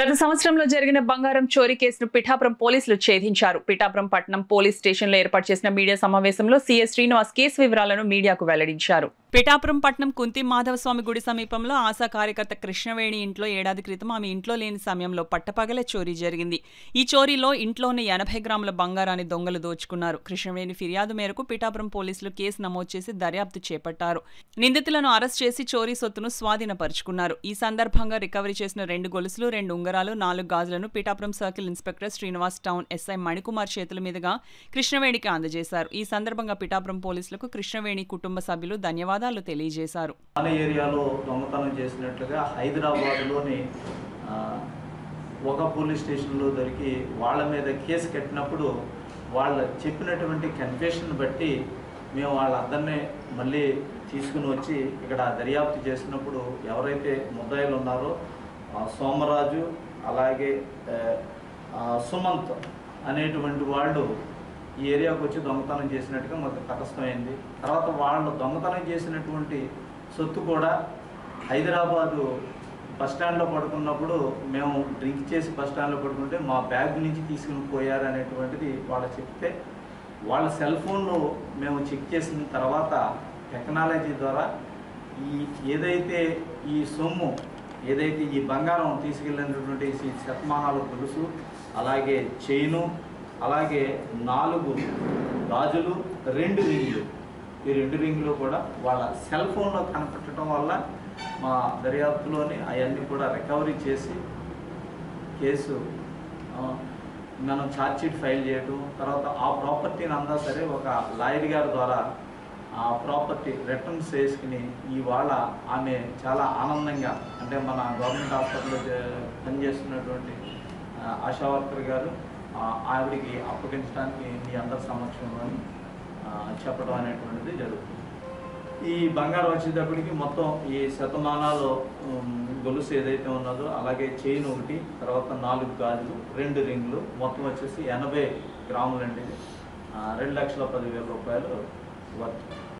గత సంవత్సరంలో జరిగిన బంగారం చోరీ కేసును పిఠాపురం పోలీసులు ఛేదించారు. పిఠాపురం పట్టణం పోలీస్ స్టేషన్లో ఏర్పాటు చేసిన మీడియా సమావేశంలో సీఎస్ శ్రీనివాస్ కేసు వివరాలను మీడియాకు వెల్లడించారు. పిఠాపురం పట్టణం కుంతి మాధవస్వామి గుడి సమీపంలో ఆశా కార్యకర్త కృష్ణవేణి ఇంట్లో ఏడాది క్రితం ఆమె ఇంట్లో లేని సమయంలో పట్టపగలే చోరీ జరిగింది. ఈ చోరీలో ఇంట్లోని 80 గ్రాముల బంగారాన్ని దొంగలు దోచుకున్నారు. కృష్ణవేణి ఫిర్యాదు మేరకు పిఠాపురం పోలీసులు కేసు నమోదు చేసి దర్యాప్తు చేపట్టారు. నిందితులను అరెస్ట్ చేసి చోరీ సొత్తును స్వాధీనపరుచుకున్నారు. ఈ సందర్భంగా రికవరీ చేసిన 2 గొలుసులు, 2 ఉంగరాలు, 4 గాజులను Pithapuram circle inspector Srinivas, town SI Manikumar చేతుల మీదుగా కృష్ణవేణికి అందజేశారు. ఈ సందర్భంగా పిఠాపురం పోలీసులకు కృష్ణవేణి కుటుంబ సభ్యులు ధన్యవాదాలు తెలియజేశారు. ఏరియాలో దొంగతనం చేసినట్లుగా హైదరాబాద్లోని ఒక పోలీస్ స్టేషన్లో దొరికి వాళ్ళ మీద కేసు కట్టినప్పుడు వాళ్ళు చెప్పినటువంటి కన్ఫెషన్ బట్టి మేము వాళ్ళందరినీ మళ్ళీ తీసుకుని వచ్చి ఇక్కడ దర్యాప్తు చేసినప్పుడు ఎవరైతే ముద్దాయిలు ఉన్నారో సోమరాజు అలాగే సుమంత్ అనేటువంటి వాళ్ళు ఈ ఏరియాకు వచ్చి దొంగతనం చేసినట్టుగా మాకు తటస్థమైంది. తర్వాత వాళ్ళు దొంగతనం చేసినటువంటి సొత్తు కూడా హైదరాబాదు బస్టాండ్లో పడుకున్నప్పుడు మేము డ్రింక్ చేసి బస్టాండ్లో పడుకుంటే మా బ్యాగ్ నుంచి తీసుకుని పోయారు అనేటువంటిది వాళ్ళు చెప్తే వాళ్ళ సెల్ ఫోన్లో మేము చెక్ చేసిన తర్వాత టెక్నాలజీ ద్వారా ఏదైతే ఈ సొమ్ము ఏదైతే ఈ బంగారం తీసుకెళ్ళినటువంటి శతమానాల గొలుసు అలాగే చైను అలాగే 4 గాజులు 2 రింగులు ఈ 2 రింగులు కూడా వాళ్ళ సెల్ ఫోన్లో కనపడటం వల్ల మా దర్యాప్తులోని అవన్నీ కూడా రికవరీ చేసి కేసు మనం ఛార్జ్షీట్ ఫైల్ చేయడం తర్వాత ఆ ప్రాపర్టీని అందా సరే ఒక లాయర్ గారి ద్వారా ఆ ప్రాపర్టీ రిటర్న్స్ చేసుకుని ఇవాళ ఆమె చాలా ఆనందంగా అంటే మన గవర్నమెంట్ హాస్పిటల్లో పనిచేస్తున్నటువంటి ఆశా వర్కర్ గారు ఆవిడికి అప్పగించడానికి మీ అందరి సమక్షంలో చెప్పడం అనేటువంటిది జరుగుతుంది. ఈ బంగారం వచ్చేటప్పటికి మొత్తం ఈ శతమానాలు గొలుసు ఏదైతే ఉన్నదో అలాగే చైన్ ఒకటి తర్వాత 4 గాజులు 2 రింగులు మొత్తం వచ్చేసి 80 గ్రాములు అండి. 2,10,000 రూపాయలు వర్త్.